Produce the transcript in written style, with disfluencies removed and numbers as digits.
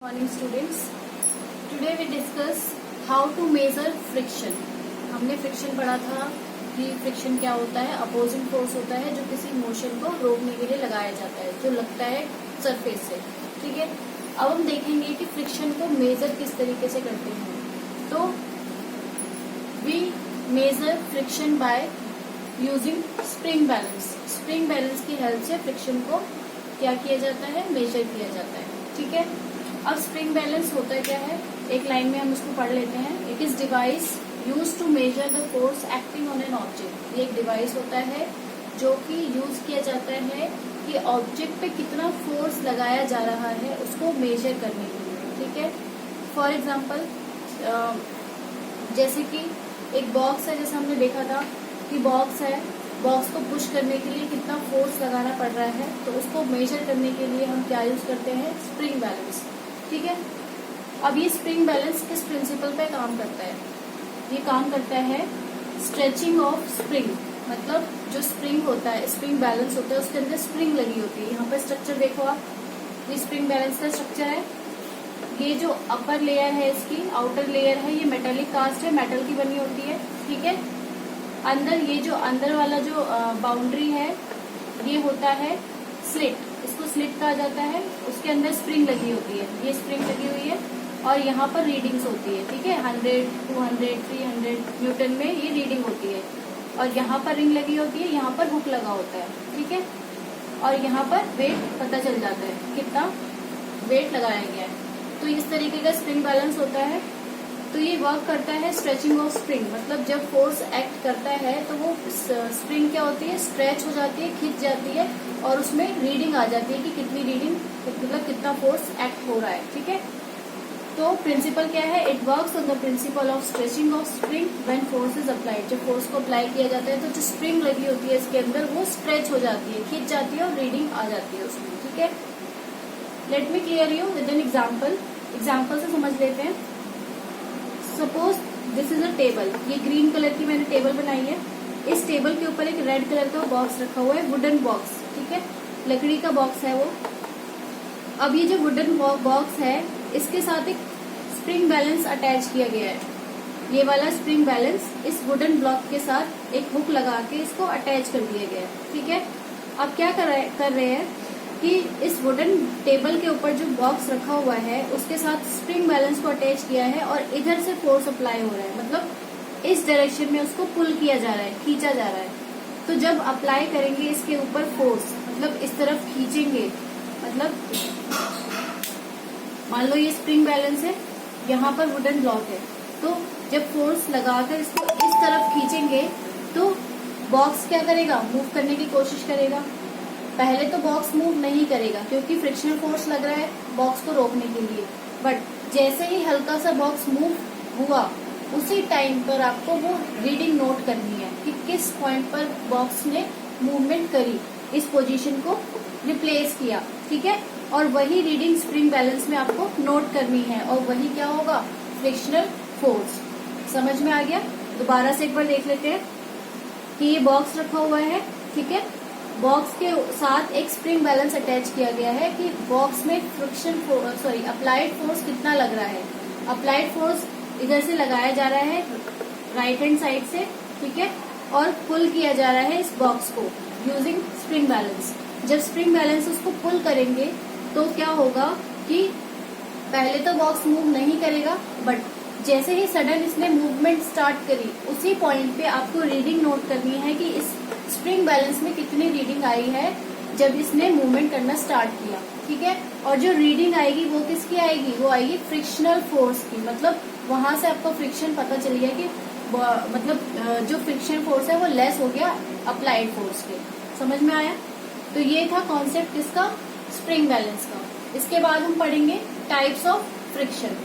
Morning students, today we discuss how to measure friction. हमने friction पढ़ा था कि फ्रिक्शन क्या होता है। अपोजिंग फोर्स होता है जो किसी मोशन को रोकने के लिए लगाया जाता है, जो लगता है सरफेस से। ठीक है, अब हम देखेंगे कि फ्रिक्शन को मेजर किस तरीके से करते हैं। तो we measure friction by using spring balance. Spring balance की हेल्प से फ्रिक्शन को क्या किया जाता है, मेजर किया जाता है। ठीक है, अब स्प्रिंग बैलेंस होता क्या है, एक लाइन में हम उसको पढ़ लेते हैं। It is device use to measure the force acting on an object. ये एक डिवाइस होता है जो कि यूज किया जाता है कि ऑब्जेक्ट पे कितना फोर्स लगाया जा रहा है उसको मेजर करने के लिए। ठीक है, फॉर एग्जाम्पल जैसे कि एक बॉक्स है, जैसे हमने देखा था कि बॉक्स है, बॉक्स को पुश करने के लिए कितना फोर्स लगाना पड़ रहा है, तो उसको मेजर करने के लिए हम क्या यूज करते हैं, स्प्रिंग बैलेंस। ठीक है, अब ये स्प्रिंग बैलेंस किस प्रिंसिपल पे काम करता है, ये काम करता है स्ट्रेचिंग ऑफ स्प्रिंग। मतलब जो स्प्रिंग होता है, स्प्रिंग बैलेंस होता है, उसके अंदर स्प्रिंग लगी होती है। यहाँ पर स्ट्रक्चर देखो आप, ये स्प्रिंग बैलेंस का स्ट्रक्चर है। ये जो अपर लेयर है, इसकी आउटर लेयर है, ये मेटेलिक कास्ट है, मेटल की बनी होती है। ठीक है, अंदर ये जो अंदर वाला जो बाउंड्री है, ये होता है स्लिट, इसको स्लिट कहा जाता है। उसके अंदर स्प्रिंग लगी होती है, ये स्प्रिंग लगी हुई है और यहाँ पर रीडिंग्स होती है। ठीक है, 100, 200, 300 न्यूटन में ये रीडिंग होती है। और यहाँ पर रिंग लगी होती है, यहाँ पर हुक लगा होता है। ठीक है, और यहाँ पर वेट पता चल जाता है कितना वेट लगाया गया है। तो इस तरीके का स्प्रिंग बैलेंस होता है। तो ये वर्क करता है स्ट्रेचिंग ऑफ स्प्रिंग। मतलब जब फोर्स एक्ट करता है तो वो स्प्रिंग क्या होती है, स्ट्रेच हो जाती है, खिंच जाती है और उसमें रीडिंग आ जाती है कि कितनी रीडिंग, मतलब कितना फोर्स एक्ट हो रहा है। ठीक है, तो प्रिंसिपल क्या है, it works on the principle of stretching of spring when force is applied. जब फोर्स को अप्लाई किया जाता है तो जो स्प्रिंग लगी होती है इसके अंदर, वो स्ट्रेच हो जाती है, खिंच जाती है और रीडिंग आ जाती है उसमें। ठीक है, let me clear you with an example. Example से समझ लेते हैं। Suppose this is a table, ये ग्रीन कलर की मैंने टेबल बनाई है। इस टेबल के ऊपर एक रेड कलर का बॉक्स रखा हुआ है, वुडन बॉक्स। ठीक है, लकड़ी का बॉक्स है वो। अब ये जो वुडन बॉक्स है, इसके साथ एक स्प्रिंग बैलेंस अटैच किया गया है। ये वाला स्प्रिंग बैलेंस इस वुडन ब्लॉक के साथ एक हुक लगा के इसको अटैच कर दिया गया है। ठीक है, अब क्या कर रहे हैं कि इस वुडन टेबल के ऊपर जो बॉक्स रखा हुआ है उसके साथ स्प्रिंग बैलेंस को अटैच किया है और इधर से फोर्स अप्लाई हो रहा है। मतलब इस डायरेक्शन में उसको पुल किया जा रहा है, खींचा जा रहा है। तो जब अप्लाई करेंगे इसके ऊपर फोर्स, मतलब इस तरफ खींचेंगे, मतलब मान लो ये स्प्रिंग बैलेंस है, यहाँ पर वुडन ब्लॉक है, तो जब फोर्स लगाकर इसको इस तरफ खींचेंगे तो बॉक्स क्या करेगा, मूव करने की कोशिश करेगा। पहले तो बॉक्स मूव नहीं करेगा क्योंकि फ्रिक्शनल फोर्स लग रहा है बॉक्स को रोकने के लिए। बट जैसे ही हल्का सा बॉक्स मूव हुआ, उसी टाइम पर आपको वो रीडिंग नोट करनी है कि किस पॉइंट पर बॉक्स ने मूवमेंट करी, इस पोजीशन को रिप्लेस किया। ठीक है, और वही रीडिंग स्प्रिंग बैलेंस में आपको नोट करनी है और वही क्या होगा, फ्रिक्शनल फोर्स। समझ में आ गया? दोबारा से एक बार देख लेते हैं कि ये बॉक्स रखा हुआ है। ठीक है, बॉक्स के साथ एक स्प्रिंग बैलेंस अटैच किया गया है कि बॉक्स में अप्लाइड फोर्स कितना लग रहा है। अप्लाइड फोर्स इधर से लगाया जा रहा है राइट हैंड साइड से। ठीक है, और पुल किया जा रहा है इस बॉक्स को यूजिंग स्प्रिंग बैलेंस। जब स्प्रिंग बैलेंस उसको पुल करेंगे तो क्या होगा कि पहले तो बॉक्स मूव नहीं करेगा, बट जैसे ही सडन इसने मूवमेंट स्टार्ट करी, उसी पॉइंट पे आपको रीडिंग नोट करनी है कि इस स्प्रिंग बैलेंस में कितनी रीडिंग आई है जब इसने मूवमेंट करना स्टार्ट किया। ठीक है, और जो रीडिंग आएगी वो किसकी आएगी, वो आएगी फ्रिक्शनल फोर्स की। मतलब वहां से आपको फ्रिक्शन पता चल गया कि मतलब जो फ्रिक्शन फोर्स है वो लेस हो गया अप्लाइड फोर्स के। समझ में आया? तो ये था कॉन्सेप्ट किसका, स्प्रिंग बैलेंस का। इसके बाद हम पढ़ेंगे टाइप्स ऑफ फ्रिक्शन।